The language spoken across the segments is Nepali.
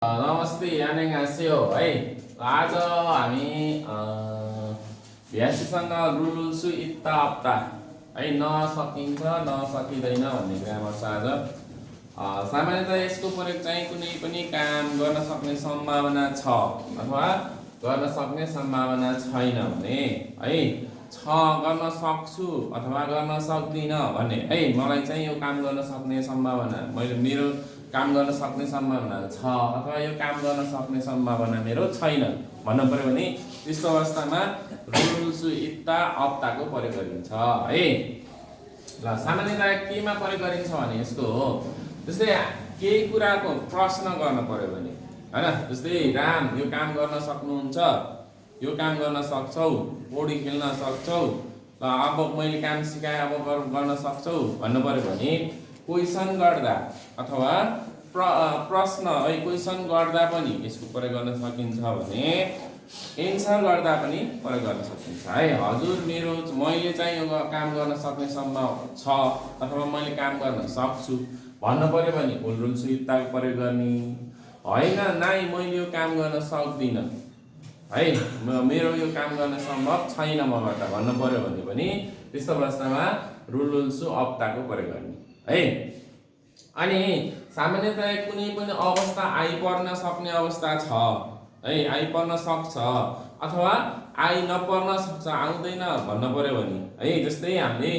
नमस्ते 안녕하세요 है आज हामी भ्यासीसँग रुल सु इत्ता अप्ता है नसकिन्छ नसकिँदैन भन्ने ग्रामर छ आज सामान्यतः यसको प्रयोग चाहिँ कुनै पनि काम गर्न सक्ने सम्भावना छ अथवा गर्न सक्ने सम्भावना छैन भने है छ गर्न सक्छु अथवा गर्न सक्दिन भन्ने है मलाई चाहिँ यो काम गर्न सक्ने सम्भावना मेरो काम गर्न सक्ने सम्भावना छ अथवा यो काम गर्न सक्ने सम्भावना मेरो छैन भन्नु पर्यो भने त्यस्तो अवस्थामा रुल सु इत्ता अप्ताको प्रयोग गरिन्छ है। ल सामान्यतया केमा प्रयोग गरिन्छ भने यसको जस्तै केही कुराको प्रश्न गर्न पर्यो भने हैन जस्तै राम यो काम गर्न सक्नुहुन्छ यो काम गर्न सक्छौ पौडी खेल्न सक्छौ ल अब मैले काम सिकाए अब गर्न सक्छौ भन्नु पर्यो भने क्वेशन गर्दा अथवा प्रश्न है क्वेशन गर्दा पनि यसको प्रयोग गर्न सकिन्छ भने एन्सर गर्दा पनि प्रयोग गर्न सकिन्छ है। हजुर मैले चाहिँ यो काम गर्न सक्ने सम्भावना छ अथवा मैले काम गर्न सक्छु भन्नु पर्यो भने रुल सु इत्ताको प्रयोग गर्ने हैन नाइ मैले यो काम गर्न सक्दिन है मेरो यो काम गर्न सम्भव छैन मबाट भन्नु पर्यो भने पनि त्यस्तो अवस्थामा रुल सु अप्ताको प्रयोग गर्ने है। अनि सामान्यतया कुनै पनि अवस्था आइपर्न सक्ने अवस्था छ है आइपर्न सक्छ अथवा आइ नपर्न सक्छ आउँदैन भन्न पर्यो भने है जस्तै हामीले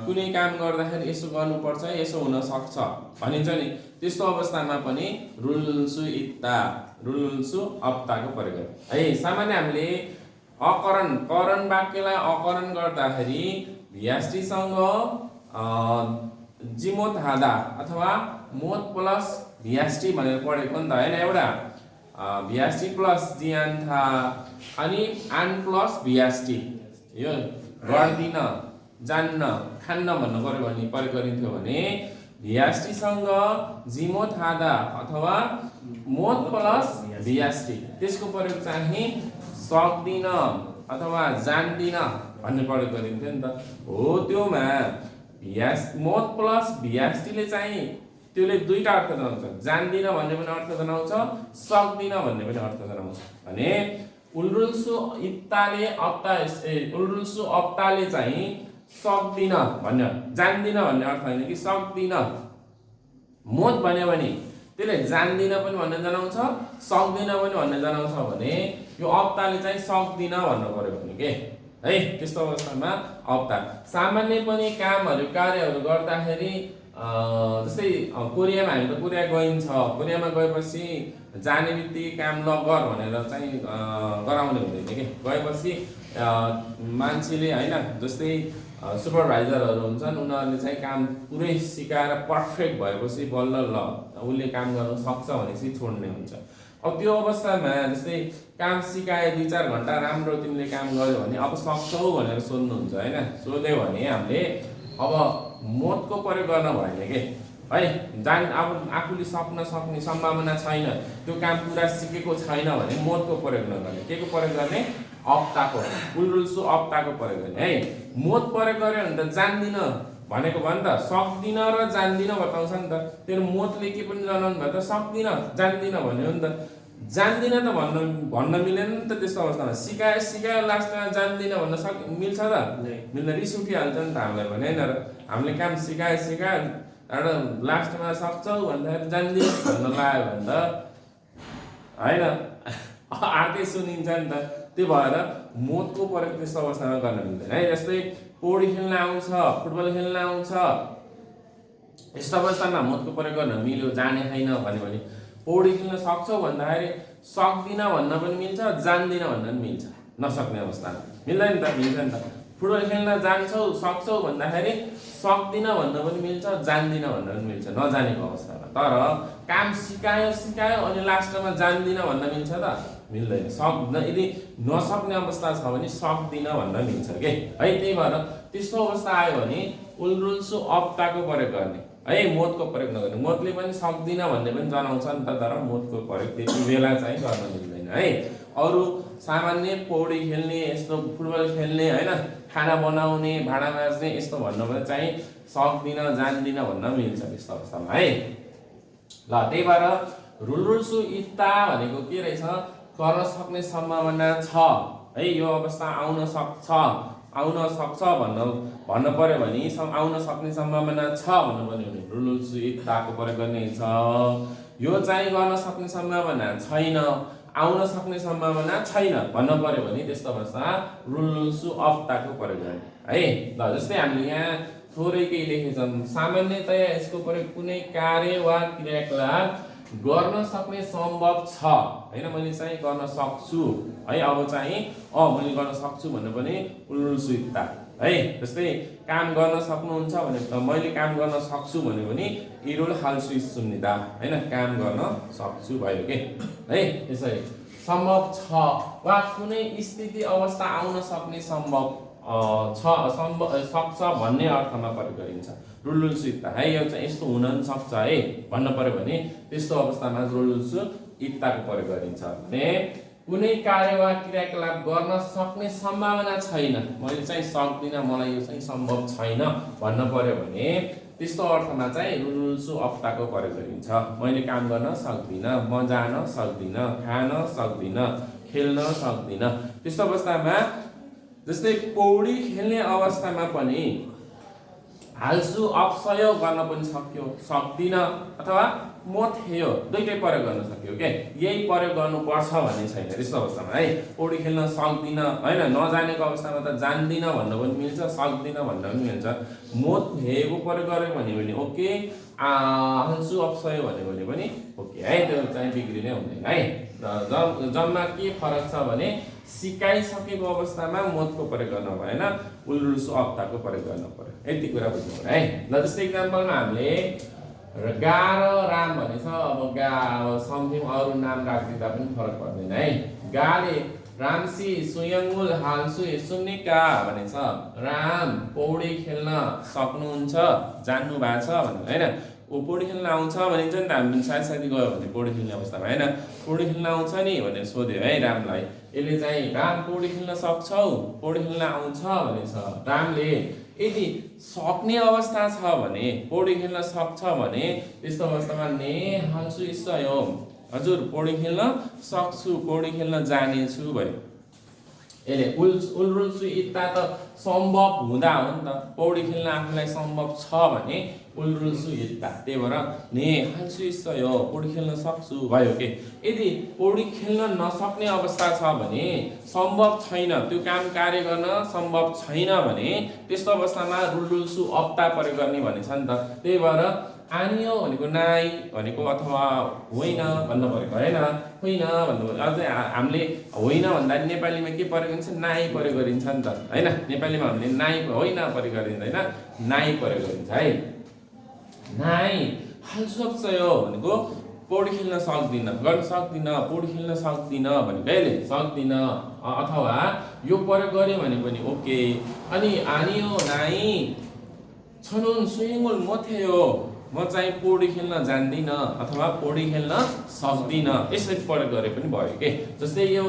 कुनै काम गर्दाखेरि यसो गर्नुपर्छ यसो हुन सक्छ भनिन्छ नि त्यस्तो अवस्थामा पनि रुल सु इत्ता रुल सु अप्ताको प्रयोग गर्छ है। सामान्य हामीले करण वाक्यलाई अकरण गर्दाखेरि भ्यास्टीसँग जिमोत हादा अथवा मोत प्लस भ्यास्टी भनेर पढेको नि त हैन एउटा भ्यास्टी प्लस जियान था अनि आन प्लस भ्यास्टी यो गर्दिन जान्न खान्न भन्नु पर्यो भने प्रयोग गरिन्थ्यो भने भ्यास्टीसँग जिमोत हादा अथवा मोत प्लस भ्यास्टी त्यसको प्रयोग चाहिँ सक्दिन अथवा जान्दिन भन्ने प्रयोग गरिन्थ्यो नि त हो त्योमा मोत प्लस भ्यास्टीले चाहिँ त्यसले दुईटा अर्थ जनाउँछ जान्दिन भन्ने पनि अर्थ जनाउँछ सक्दिन भन्ने पनि अर्थ जनाउँछ भने रुल सु इत्ताले रुल सु अप्ताले चाहिँ सक्दिन भन्ने जान्दिन भन्ने अर्थ होइन कि सक्दिन मोत भन्यो भने त्यसले जान्दिन पनि भन्ने जनाउँछ सक्दिन पनि भन्ने जनाउँछ भने यो अप्ताले चाहिँ सक्दिन भन्नु पर्यो भने के है त्यस्तो अवस्थामा अप्ता सामान्य पनि कामहरू कार्यहरू गर्दाखेरि जस्तै कोरियामा हामी त कोरिया गइन्छ कोरियामा गएपछि जाने बित्तिकै काम गर भनेर चाहिँ गराउने हुँदैन के गएपछि मान्छेले हैन जस्तै सुपरभाइजरहरू हुन्छन् उनीहरूले चाहिँ काम पुरै सिकाएर पर्फेक्ट भएपछि बल्ल ल उसले काम गर्न सक्छ भनेपछि छोड्ने हुन्छ। अब त्यो अवस्थामा जस्तै काम सिकाए 2-4 घण्टा राम्रो तिमीले काम गर्यो भने अब सक्छौ भनेर सोध्नुहुन्छ हैन सोध्यो भने हामीले अब मोतको प्रयोग गर्न भएन के है अब आफूले सक्ने सम्भावना छैन त्यो काम पुरा सिकेको छैन भने मोतको प्रयोग नगर्ने केको प्रयोग गर्ने अप्ताको रुल सु अप्ताको प्रयोग गर्ने है। मोत प्रयोग गर्यो भने त जान्दिन भनेको भयो नि त सक्दिन र जान्दिन बताउँछ नि त त्यो मोतले के पनि जनाउनु भयो त सक्दिन जान्दिन भन्यो नि त जान्दिन त भन्न मिलेन नि त त्यस्तो अवस्थामा सिकायो लास्टमा जान्दिन भन्न मिल्छ त मिल्दैन रिस उठिहाल्छ नि त हामीलाई भने हैन र हामीले काम सिकायो र लास्टमा सक्छौ भन्दाखेरि जान्दिन भन्न लाग्यो भने त हैन अर्कै सुनिन्छ नि त त्यो भएर मोतको प्रयोग त्यस्तो अवस्थामा गर्न मिल्दैन है। जस्तै पौडी खेल्न आउँछ फुटबल खेल्न आउँछ यस्तो अवस्थामा मोतको प्रयोग गर्न मिल्यो जाने छैन भन्यो भने पौडी खेल्न सक्छौ भन्दाखेरि सक्दिन भन्न पनि मिल्छ जान्दिन भन्न पनि मिल्छ नसक्ने अवस्थामा मिल्दैन नि त मिल्छ नि त फुटबल खेल्न जान्छौ सक्छौ भन्दाखेरि सक्दिन भन्न पनि मिल्छ जान्दिन भन्न पनि मिल्छ नजानेको अवस्थामा तर काम सिकायो अनि लास्टमा जान्दिन भन्न मिल्छ त मिल्दैन सक्दैन यदि नसक्ने अवस्था छ भने सक्दिन भन्न मिल्छ के है। त्यही भएर त्यस्तो अवस्था आयो भने रुल सु अप्ताको प्रयोग गर्ने है मोतको प्रयोग नगर्ने मोतले पनि सक्दिन भन्ने पनि जनाउँछ नि त तर मोतको प्रयोग त्यति बेला चाहिँ गर्न मिल्दैन है। अरू सामान्य पौडी खेल्ने यस्तो फुटबल खेल्ने हैन खाना बनाउने भाँडा माझ्ने यस्तो भन्नु चाहिँ सक्दिन जान्दिन भन्न मिल्छ त्यस्तो अवस्थामा है। ल त्यही भएर रुलसु इत्ता भनेको के रहेछ गर्न सक्ने सम्भावना छ है यो अवस्था आउन सक्छ भन्न पर्यो भने आउन सक्ने सम्भावना छ भन्नु पर्यो भने रुलसु इत्ताको प्रयोग गर्ने छ यो चाहिँ गर्न सक्ने सम्भावना छैन आउन सक्ने सम्भावना छैन भन्न पर्यो भने त्यस्तो अवस्था रुलसु अप्ताको प्रयोग गर्ने है ल जस्तै हामीले यहाँ थोरै केही लेखेछौँ सामान्यतया यसको प्रयोग कुनै कार्य वा क्रियाकलाप गर्न सक्ने सम्भव छ हैन मैले चाहिँ गर्न सक्छु है अब चाहिँ मैले गर्न सक्छु भन्नु पनि रुलसु इत्ता है जस्तै काम गर्न सक्नुहुन्छ भने मैले काम गर्न सक्छु भन्यो भने इरुल हाल्सु इस्सुम्निदा हैन काम गर्न सक्छु भयो के है त्यसै सम्भव छ वा कुनै स्थिति अवस्था आउन सक्ने सम्भव सक्छ भन्ने अर्थमा प्रयोग गरिन्छ रुलसु इत्ता है यो चाहिँ यस्तो हुन सक्छ है भन्न पर्यो भने त्यस्तो अवस्थामा रुलसु इत्ताको प्रयोग गरिन्छ भने कुनै कार्य वा क्रियाकलाप गर्न सक्ने सम्भावना छैन मैले चाहिँ सक्दिनँ मलाई यो चाहिँ सम्भव छैन भन्न पर्यो भने त्यस्तो अर्थमा चाहिँ रुलसु अप्ताको प्रयोग गरिन्छ मैले काम गर्न सक्दिनँ म जान सक्दिनँ खान सक्दिनँ खेल्न सक्दिनँ त्यस्तो अवस्थामा जस्तै पौडी खेल्ने अवस्थामा पनि हाल्सु अपसय गर्न पनि सक्दिन अथवा म थियो दुईटै प्रयोग गर्न सक्यो के यही प्रयोग गर्नुपर्छ भन्ने छैन त्यस्तो अवस्थामा है पौडी खेल्न सक्दिन हैन नजानेको अवस्थामा त जान्दिन भन्न पनि मिल्छ सक्दिन भन्न पनि मिल्छ म थिएको प्रयोग गर्यो भने ओके हाल्सु अपसय भन्यो भने पनि ओके है त्यो चाहिँ बिग्रिने हुँदैन है जम्मा के फरक छ भने सिकाइसकेको अवस्थामा मतको प्रयोग गर्न भएन रुलसु अप्ताको प्रयोग गर्न पर्यो यति कुरा बुझ्नु पर्यो है ल जस्तै इक्जाम्पलमा हामीले गा र राम भनेछ अब गा समथिङ अरू नाम राखिदिँदा पनि फरक पर्दैन है गाले रामसी सुयङ्गुल हाल्सु सुन्निका भनेछ राम पौडी खेल्न सक्नुहुन्छ जान्नु भएको छ भन्नु हैन पौडी खेल्न आउँछ भनिन्छ नि त हामी साथी गयो भने पौडी खेल्ने अवस्थामा हैन पौडी खेल्न आउँछ नि भनेर सोध्यो है रामलाई यसले चाहिँ राम पौडी खेल्न सक्छौ पौडी खेल्न आउँछ भनेछ रामले यदि सक्ने अवस्था छ भने पौडी खेल्न सक्छ भने त्यस्तो अवस्थामा ने हाल्सु इस्सयो हजुर पौडी खेल्न सक्छु पौडी खेल्न जानेछु भयो यसले रुलसु इत्ता त सम्भव हुँदा हो नि त पौडी खेल्न आफूलाई सम्भव छ भने रुलसु इत्ता त्यही भएर ने हाल्सु इस्सयो पौडी खेल्न सक्छु भयो के यदि पौडी खेल्न नसक्ने अवस्था छ भने सम्भव छैन त्यो काम कार्य गर्न सम्भव छैन भने त्यस्तो अवस्थामा रुलसु अप्ता प्रयोग गर्ने भनेछ नि त त्यही भएर आनियो भनेको नाइ भनेको अथवा होइन भन्नु परेको हैन होइन भन्नु अझै हामीले होइन भन्दा नेपालीमा के प्रयोग गरिन्छ नाइ प्रयोग गरिन्छ नि त हैन नेपालीमा हामीले नाइ होइन प्रयोग गरिँदैन नाइ प्रयोग गरिन्छ है नाइ हाल्सु सक्छयो भनेको पौडी खेल्न सक्दिन गर्न सक्दिन पौडी खेल्न सक्दिन भनेको यसले सक्दिन अथवा यो प्रयोग गर्यो भने पनि ओके अनि आनियो नाइ छनुन सुइङुल मोथेयो म चाहिँ पौडी खेल्न जान्दिन अथवा पौडी खेल्न सक्दिन यसरी प्रयोग गरे पनि भयो के जस्तै यो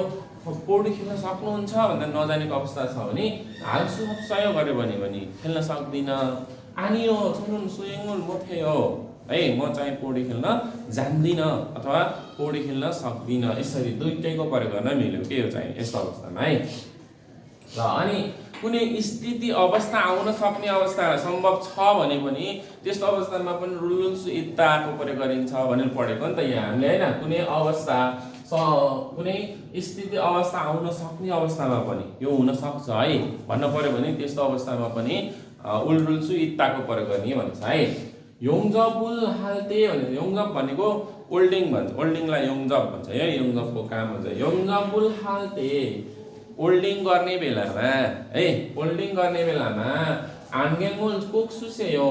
पौडी खेल्न सक्नुहुन्छ भन्दा नजानेको अवस्था छ भने हाल्सु अपसय गर्यो भने खेल्न सक्दिन आनियो छनुन सुइङुल मोथेयो है म चाहिँ पौडी खेल्न जान्दिन अथवा पौडी खेल्न सक्दिन यसरी दुईटैको प्रयोग गर्न मिल्यो के यो चाहिँ यस्तो अवस्थामा है र अनि कुनै स्थिति अवस्था आउन सक्ने अवस्था सम्भव छ भने पनि त्यस्तो अवस्थामा पनि रुलसु इत्ताको प्रयोग गरिन्छ भनेर पढेको नि त यहाँ हामीले हैन कुनै अवस्था कुनै स्थिति अवस्था आउन सक्ने अवस्थामा पनि यो हुन सक्छ है भन्न पर्यो भने त्यस्तो अवस्थामा पनि रुलसु इत्ताको प्रयोग गर्ने भन्छ है योङजबुल हाल्ते भने योङजब भनेको ओल्डिङ भन्छ ओल्डिङलाई योङजब भन्छ है योङजबको काम भन्छ योङजबुल हाल्ते ओल्डिङ गर्ने बेलामा है ओल्डिङ गर्ने बेलामा आन्गेङुल कोक सुसेयो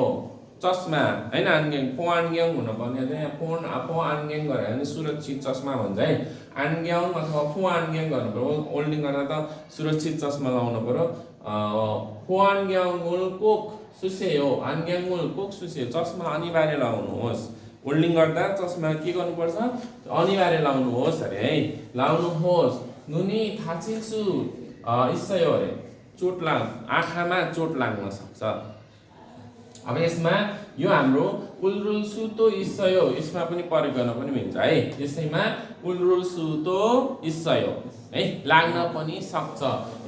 चस्मा हैन आन्गेङ पो आन्गेङ हुन पर्ने चाहिँ पो आन्गेङ गरे भने सुरक्षित चस्मा भन्छ है आन्गेङ अथवा पो आन्गेङ गर्नु पर्यो ओल्डिङ गर्न त सुरक्षित चस्मा लाउनु पर्यो पो आन्गेङुल कोक सुसेयो आन्गेङुल कोक सुसेयो चस्मा अनिवार्य लाउनुहोस् ओल्डिङ गर्दा चस्मा के गर्नुपर्छ अनिवार्य लाउनुहोस् अरे है लाउनुहोस् नुनी थाचिन्सु इस्सयो अरे आँखामा चोट लाग्न सक्छ अब यसमा यो हाम्रो उल्रुल सुतो इस्सयो यसमा पनि प्रयोग गर्न पनि मिल्छ है। यसैमा उल्रुल सुतो इस्सयो है लाग्न पनि सक्छ।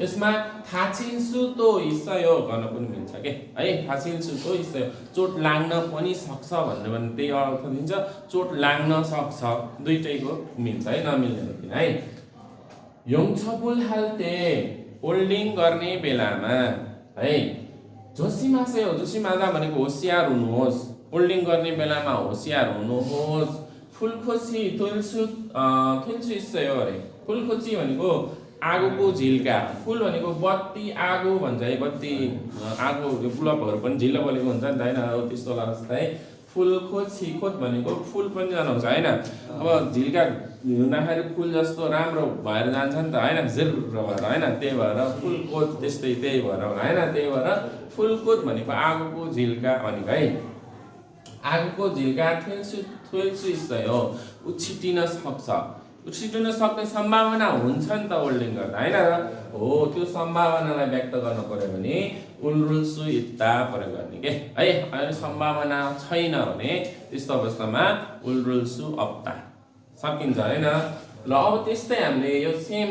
यसमा थाचिन सुतो इस्सयो गर्न पनि मिल्छ के है। थाचिन सुतो इस्सयो चोट लाग्न पनि सक्छ भन्ने भने त्यही अर्थ दिन्छ। चोट लाग्न सक्छ दुईटैको मिल्छ है, नमिल्ने होइन है। योङछबुल हाल्ते होल्डिङ गर्ने बेलामा है जोसिमासेयो जोसिमादा भनेको होसियार हुनुहोस्। होल्डिङ गर्ने बेलामा होसियार हुनुहोस्। फुलखोची थुल्छु इस्सयो अरे। फुलखोची भनेको आगोको झिल्का, फुल भनेको बत्ती आगो भन्छ है। बत्ती आगो बुलबहरू पनि झिल्ला बलेको हुन्छ नि त होइन, त्यस्तो लाग्छ है। फुलखोची खोत भनेको फुल पनि जनाउँछ होइन। अब झिल्का हुँदाखेरि फुल जस्तो राम्रो भएर जान्छ नि त होइन, जिर्र भएर होइन। त्यही भएर फुलकोत त्यस्तै त्यही भएर होला होइन। त्यही भएर फुलकोत भनेको आगोको झिल्का भनेको है। आगोको झिल्का थुल्छु इस्सयो उछिटिन सक्छ। उछिटिन सक्ने सम्भावना हुन्छ नि त होल्डिङ गर्दा होइन। हो त्यो सम्भावनालाई व्यक्त गर्न पर्यो भने उल्रुल्सु इत्ता प्रयोग गर्ने के है। अनि सम्भावना छैन भने त्यस्तो अवस्थामा उल्रुल्सु अप्ता सकिन्छ होइन। ल अब त्यस्तै हामीले यो सेम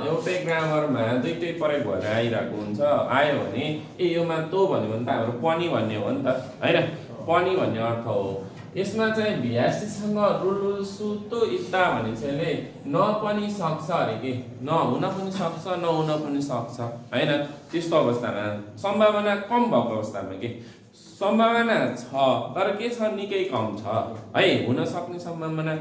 एउटै ग्रामरमा दुईटै प्रयोग भएर आइरहेको हुन्छ। आयो भने योमा तो भन्यो भने त हाम्रो पनि भन्ने हो नि त होइन। पनि भन्ने अर्थ हो। यसमा चाहिँ भिएसटीसँग रुलुल्सु तो इत्ता भने चाहिँ न पनि सक्छ अरे के, नहुन पनि सक्छ नहुन पनि सक्छ होइन। त्यस्तो अवस्थामा सम्भावना कम भएको अवस्थामा के सम्भावना छ तर के छ निकै कम छ है। हुन सक्ने सम्भावना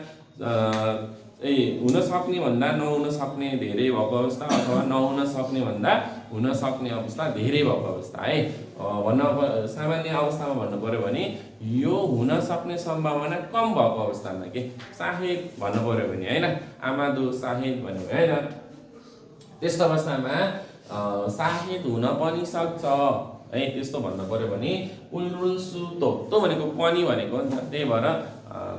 हुन सक्ने भन्दा नहुन सक्ने धेरै भएको अवस्था अथवा नहुन सक्ने भन्दा हुन सक्ने अवस्था धेरै भएको अवस्था है। भन्न सामान्य अवस्थामा भन्नु पर्यो भने यो हुन सक्ने सम्भावना कम भएको अवस्थामा के साहेब भन्नु पर्यो भने होइन। आमादो साहेब भन्यो भने होइन। त्यस्तो अवस्थामा साहेब हुन पनि सक्छ है। त्यस्तो भन्नु पर्यो भने उल्रुल्सु तो भनेको पनि भनेको नि त। त्यही भएर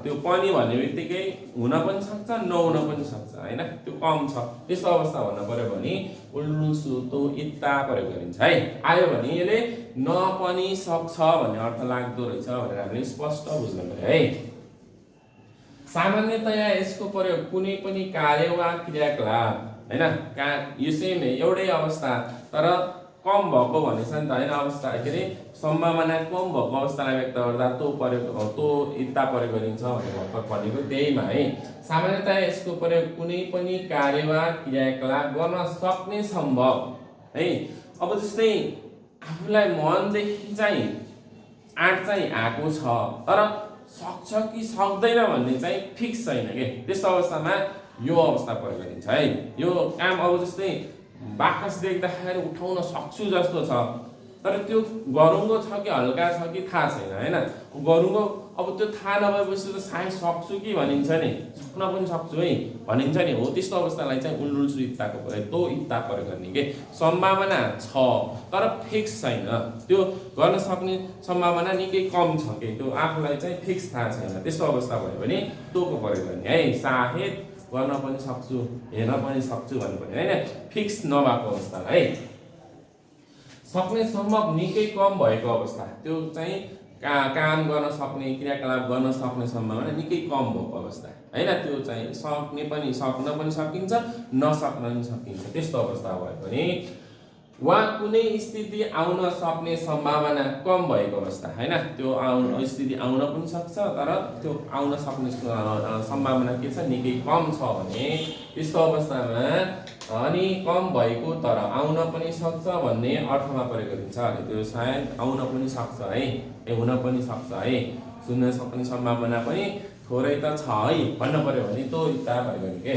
त्यो पनि भन्ने बित्तिकै हुन पनि सक्छ नहुन पनि सक्छ होइन, त्यो कम छ। त्यस्तो अवस्था भन्नु पर्यो भने उल्रुल्सु तो इत्ता प्रयोग गरिन्छ है। आयो भने यसले न पनि सक्छ भन्ने अर्थ लाग्दो रहेछ भनेर हामीले स्पष्ट बुझ्नु पर्यो है। सामान्यतया यसको प्रयोग कुनै पनि कार्य वा क्रियाकलाप होइन यो सेम एउटै अवस्था तर कम भएको भनेछ नि त होइन। अवस्था के अरे सम्भावना कम भएको अवस्थालाई व्यक्त गर्दा तो इत्ता प्रयोग गरिन्छ भनेर भर्खर भनेको त्यहीमा है। सामान्यतया यसको प्रयोग कुनै पनि कार्य वा क्रियाकलाप गर्न सक्ने सम्भव है। अब जस्तै आफूलाई मनदेखि चाहिँ आँट चाहिँ आएको छ तर सक्छ कि सक्दैन भन्ने चाहिँ फिक्स छैन के। त्यस्तो अवस्थामा यो अवस्था प्रयोग गरिन्छ है। यो काम अब जस्तै बाकस देख्दाखेरि उठाउन सक्छु जस्तो छ तर त्यो गरुङ्गो छ कि हल्का छ कि थाहा छैन होइन। गरुङ्गो अब त्यो थाहा नभएपछि त सायद सक्छु कि भनिन्छ नि, सक्न पनि सक्छु है भनिन्छ नि। हो त्यस्तो अवस्थालाई चाहिँ उल्रुल्सु इत्ताको प्रयोग तो इत्ता प्रयोग गर्ने के सम्भावना छ तर फिक्स छैन। त्यो गर्न सक्ने सम्भावना निकै कम छ कि त्यो आफूलाई चाहिँ फिक्स थाहा छैन। त्यस्तो अवस्था भयो भने तोको प्रयोग गर्ने है। सायद गर्न पनि सक्छु हेर्न पनि सक्छु भन्नु पर्यो होइन, फिक्स नभएको अवस्थालाई है। सक्ने सम्भव निकै कम भएको अवस्था त्यो चाहिँ काम गर्न सक्ने क्रियाकलाप गर्न सक्ने सम्भावना निकै कम भएको अवस्था होइन। त्यो चाहिँ सक्न पनि सकिन्छ नसक्न पनि सकिन्छ। त्यस्तो अवस्था भयो भने वा कुनै स्थिति आउन सक्ने सम्भावना कम भएको अवस्था होइन। त्यो स्थिति आउन पनि सक्छ तर त्यो आउन सक्ने सम्भावना के छ निकै कम छ भने त्यस्तो अवस्थामा अनि कम भएको तर आउन पनि सक्छ भन्ने अर्थमा प्रयोग गरिन्छ। अनि त्यो सायद आउन पनि सक्छ है, हुन पनि सक्छ है, सुन्न सक्ने सम्भावना पनि थोरै त छ है भन्नु पर्यो भने तो इत्ता प्रयोग गर्ने के।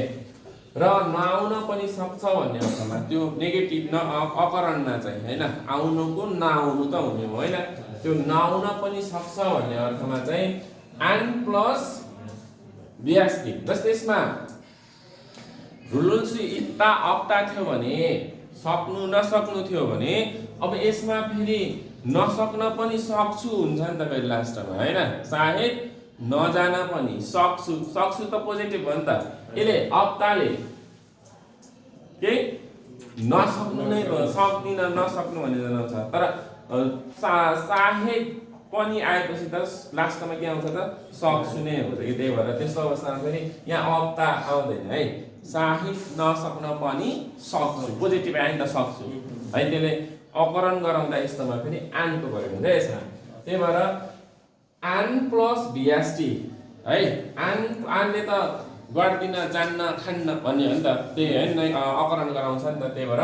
र नआउन पनि सक्छ भन्ने अर्थमा त्यो नेगेटिभ अकरणमा चाहिँ होइन आउनुको नआउनु त हुने हो होइन। त्यो नआउन पनि सक्छ भन्ने अर्थमा चाहिँ आन प्लस बिएसटी। जस्तै यसमा रुलुल्सु इत्ता अप्ता थियो भने सक्नु नसक्नु थियो भने अब यसमा फेरि नसक्न पनि सक्छु हुन्छ नि त फेरि लास्टमा होइन। सायद नजान पनि सक्छु त पोजिटिभ हो नि त। यसले अप्ताले के नसक्नु नै सक्दिन नसक्नु भन्ने जनाउँछ तर सायद पनि आएपछि त लास्टमा के आउँछ त सक्छु नै हुन्छ कि त्यही भएर त्यस्तो अवस्थामा फेरि यहाँ अप्ता आउँदैन है साहित नसक्न पनि सक्छु पोजिटिभ एन्ड त सक्छु है त्यसले अकरण गराउँदा यस्तोमा फेरि आनको प्रयोग हुन्छ यसमा त्यही भएर आन प्लस भिएसटी है आनले त गर्दिन जान्न खान्न भन्ने हो नि त त्यही है अकरण गराउँछ नि त त्यही भएर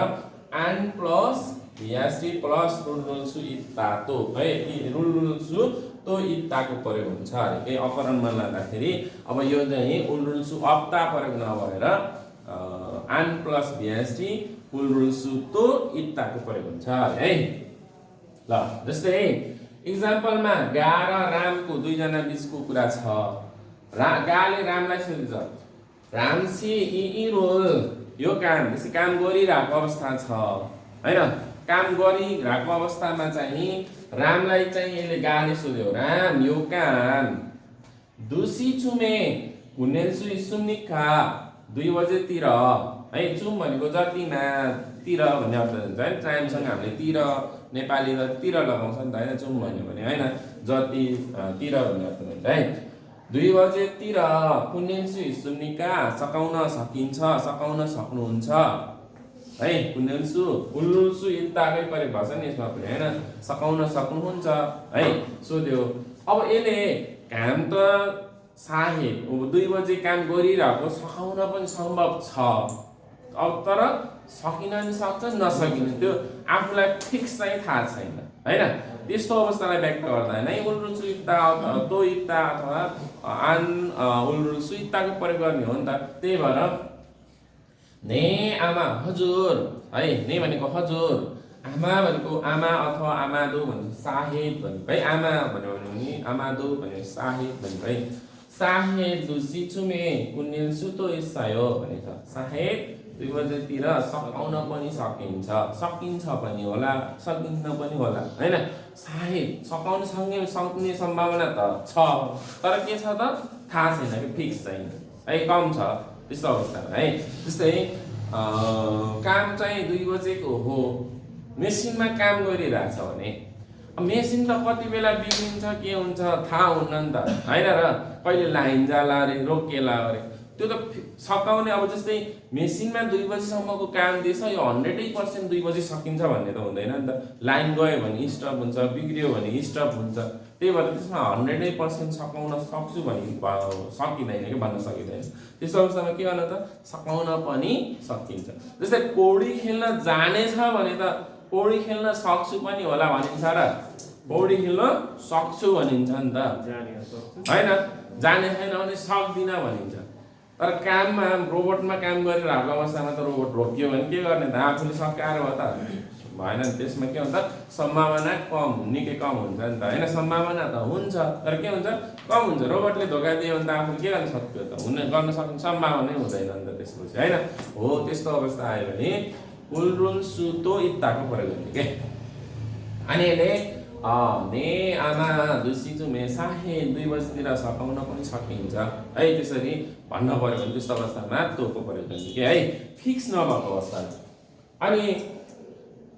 आन प्लस भिएसटी प्लस रुलसु इत्तातो है रुलसु तो इत्ताको प्रयोग हुन्छ अरे केही अकरणमा लाँदाखेरि अब यो चाहिँ उलरुलसु अप्ता प्रयोग नभएर आन प्लस भिएसटी उलरुलसु तो इत्ताको प्रयोग हुन्छ है ल जस्तै इक्जाम्पलमा गा र रामको दुईजना बिचको कुरा छ गाले रामलाई सोध्छ रामसी रोल यो काम त्यसै काम गरिरहेको अवस्था छ हैन काम गरिरहेको अवस्थामा चाहिँ रामलाई चाहिँ यसले गाले सोध्यो राम यो काम दुसी चुमे हुनेन्सु सुनिखा 2 बजेतिर है चुम भनेको जतिमा तिर भन्ने अर्थ हुन्छ है टाइमसँग हामीले तिर नेपाली र तिर लगाउँछ नि त हैन चुम भन्यो भने हैन जति तिर भन्ने अर्थ हुन्छ है 2 बजेतिर पुण्यन्सु सुनिका सकाउन सकिन्छ सकाउन सक्नुहुन्छ है पुण्यन्सु उल्लुसु इत्ताकै प्रयोग भएको छ नि यसमा पनि हैन सकाउन सक्नुहुन्छ है सोध्यो अब यसले काम त साहेब 2 बजे काम गरिरहेको सकाउन पनि सम्भव छ अब तर सकिन नि सक्छ नसकिन त्यो आफूलाई फिक्स चाहिँ थाहा छैन हैन त्यस्तो अवस्थालाई व्यक्त गर्दा नै उल्लुसु इत्ता तो इत्ता अथवा आन उल्लुसु इत्ताको प्रयोग गर्ने हो नि त त्यही भएर ने आमा हजुर है ने भनेको हजुर आमा भनेको आमा अथवा आमादो भनेको साहेब भनेको है आमा भन्यो भने आमादो भनेको साहेब भनेको है साहेब दुसी चुमे कुन्यन्सु तो इसायो भनेछ साहेब 2 बजेतिर सकाउन पनि सकिन्छ पनि होला सकिन्न पनि होला हैन साहेब सकाउन सक्ने सम्भावना त छ तर के छ त थाहा छैन कि फिक्स छैन है कम छ त्यस्तो अवस्थामा है जस्तै काम चाहिँ 2 बजेको हो मेसिनमा काम गरिरहेछ भने मेसिन त कति बेला बिग्रिन्छ के हुन्छ थाहा हुन्न नि त हैन र कहिले लाइन जाला अरे रोकेला अरे त्यो त सकाउने अब जस्तै मेसिनमा 2 बजेसम्मको काम दिएछ यो 100% 2 बजे सकिन्छ भन्ने त हुँदैन नि त लाइन गयो भने स्टप हुन्छ बिग्रियो भने स्टप हुन्छ त्यही भएर त्यसमा 100% सकाउन सक्छु भने सकिँदैन कि भन्न सकिँदैन त्यस्तो अवस्थामा के गर्नु त सकाउन पनि सकिन्छ जस्तै पौडी खेल्न जानेछ भने त पौडी खेल्न सक्छु पनि होला भनिन्छ र पौडी खेल्न सक्छु भनिन्छ नि त हैन जाने छैन भने सक्दिन भनिन्छ तर काममा रोबोटमा काम गरिरहेको अवस्थामा त रोबोट रोकियो भने के गर्ने त आफूले सकाएर हो त भएन त्यसमा के हुन्छ सम्भावना कम निकै कम हुन्छ नि त हैन सम्भावना त हुन्छ तर के हुन्छ कम हुन्छ रोबोटले धोका दियो भने त आफूले के गर्न सक्यो त गर्न सक्ने सम्भावना हुँदैन नि त त्यसपछि हैन हो त्यस्तो अवस्था आयो भने उल्रुलसु तो इत्ताको प्रयोग गर्ने के अनि यसले ने आमा दुसी चुमे साहे 2 बजेतिर सकाउन पनि सकिन्छ है त्यसरी भन्न पर्यो भने त्यस्तो अवस्थामा तोको प्रयोग गर्ने के है फिक्स नभएको अवस्था अनि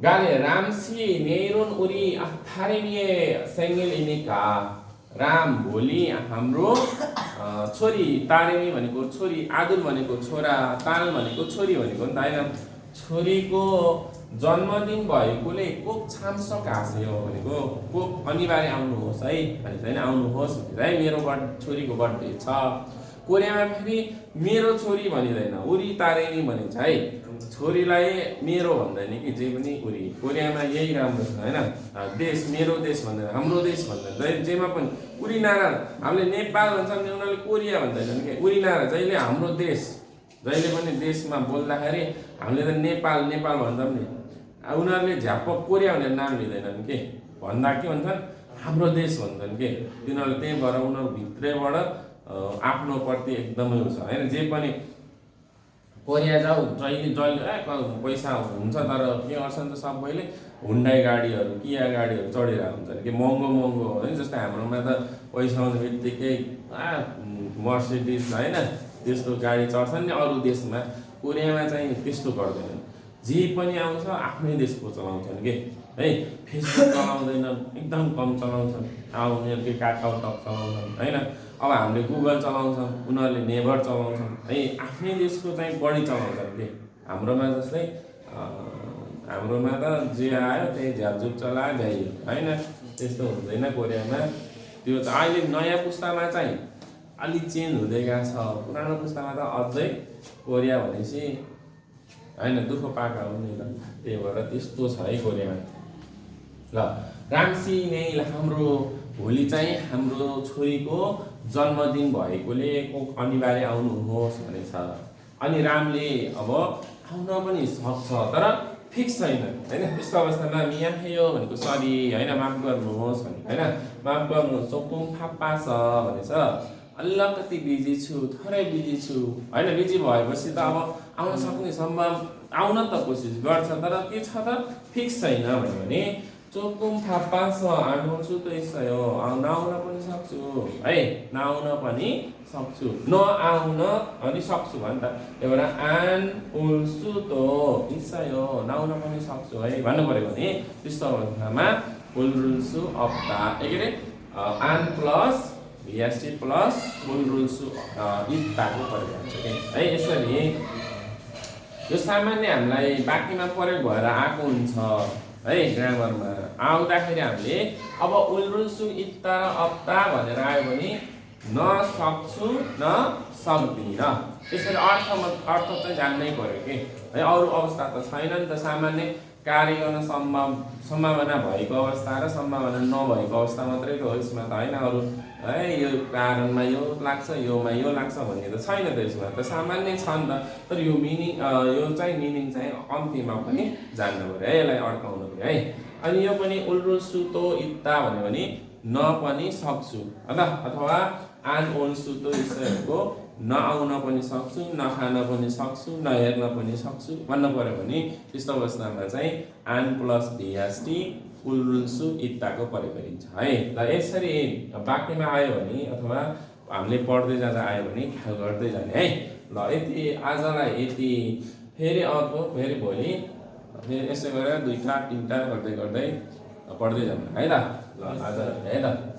गाले रामसी नेरुन उरी थारेनिए सेंगेल इनिका राम भोलि हाम्रो छोरी तारेनी भनेको छोरी आदुल भनेको छोरा ताल भनेको छोरी भनेको नि त हैन छोरीको जन्मदिन भएकोले कोक छामसक हाँस्यो भनेको कोक अनिवार्य आउनुहोस् है भनेको हैन आउनुहोस् है मेरो छोरीको बर्थडे छ कोरियामा फेरि मेरो छोरी भनिदैन उरी तारेनी भनिन्छ है छोरीलाई मेरो भन्दैन कि जे पनि उरी कोरियामा यही राम्रो छ हैन देश मेरो देश भन्दैन हाम्रो देश भन्दैन जेमा पनि उरी नारा हामीले नेपाल भन्छौँ नि उनीहरूले कोरिया भन्दैनन् के उरी नारा जहिले हाम्रो देश जहिले पनि देशमा बोल्दाखेरि हामीले त नेपाल भन्छौँ नि उनीहरूले झ्याप्प कोरिया भनेर नाम लिँदैनन् के भन्दा के भन्छन् हाम्रो देश भन्छन् के तिनीहरूले त्यही भएर उनीहरू भित्रैबाट आफ्नो प्रति एकदमै छ हैन जे पनि कोरिया जाऊ जहिले पैसा हुन्छ तर के गर्छन् त सबैले हुन्डाई गाडीहरू किया गाडीहरू चढिरहेको हुन्छन् कि महँगो है जस्तै हाम्रोमा त पैसा आउने बित्तिकै मर्सिडिज हैन त्यस्तो गाडी चढ्छन् नि अरू देशमा कोरियामा चाहिँ त्यस्तो गर्दैनन् जे पनि आउँछ आफ्नै देशको चलाउँछन् के है फेसबुक चलाउँदैनन् एकदम कम चलाउँछन् उनीहरूले काकाउटक चलाउँछन् होइन अब हामीले गुगल चलाउँछन् उनीहरूले नेभर चलाउँछन् है आफ्नै देशको चाहिँ बढी चलाउँछन् के हाम्रोमा जस्तै हाम्रोमा त जे आयो त्यही झ्यापझुप चलायो भ्याइयो होइन त्यस्तो हुँदैन कोरियामा त्यो चाहिँ अहिले नयाँ पुस्तामा चाहिँ अलिक चेन्ज हुँदै गएको छ पुरानो पुस्तामा त अझै कोरिया भनेपछि होइन दुःख पाएका हो नि त त्यही भएर त्यस्तो छ है कोरियामा ल राम्सी नै हाम्रो भोलि चाहिँ हाम्रो छोरीको जन्मदिन भएकोले अनिवार्य आउनुहोस् भनेको छ अनि रामले अब आउन पनि सक्छ तर फिक्स छैन होइन त्यस्तो अवस्थामा मिया हेयो भनेको सरी होइन माफ गर्नुहोस् भने होइन माफ गर्नुहोस् चोकुम फाप्पा छ भनेछ अलिकति बिजी छु थोरै बिजी छु होइन बिजी भएपछि त अब आउन सक्ने सम्भव आउन त कोसिस गर्छ तर के छ त फिक्स छैन भने चोकुम फाप्पा छ आउनु त यसो नआउन पनि सक्छु है नआउन पनि सक्छु नआउन अनि सक्छु भने त एउटा आन उल्सु तो इसयो नआउन पनि सक्छु है भन्नु पर्यो भने त्यस्तो अवस्थामा उल्सु अप्ता के अरे आन प्लस VST प्लस उल्सु इत्ताको प्रयोग हुन्छ है यसरी यो सामान्य हामीलाई बाँकीमा प्रयोग भएर आएको हुन्छ है ग्रामरमा आउँदाखेरि हामीले अब उल्सु इत्ता र अप्ता भनेर आयो भने न सक्छु न सक्दिनँ त्यसरी अर्थ चाहिँ जान्नै पर्यो कि है अरू अवस्था त छैन नि त सामान्य कार्य गर्न सम्भावना भएको अवस्था र सम्भावना नभएको अवस्था मात्रै त हो यसमा त होइन अरू है यो कारणमा यो लाग्छ योमा यो लाग्छ भन्ने त छैन त यसमा त सामान्य छ नि त तर यो यो चाहिँ मिनिङ चाहिँ अन्तिममा पनि जान्नु पर्यो है यसलाई अड्काउनु पर्यो है अनि यो पनि उल्सु तो इत्ता भन्यो भने न पनि सक्छु अथवा आन ओल्सु तो यसको नआउन पनि सक्छु नखान पनि सक्छु नहेर्न पनि सक्छु भन्नु पर्यो भने त्यस्तो अवस्थामा चाहिँ आन प्लस VST उल्सु इत्ताको प्रयोग गरिन्छ है ल यसरी वाक्यमा आयो भने अथवा हामीले पढ्दै जाँदा आयो भने ख्याल गर्दै जाने है ल यति आजलाई यति फेरि अर्को फेरि भोलि फेरि यसो गरेर 2टा 3टा गर्दै पढ्दै जानु है त ल आज है त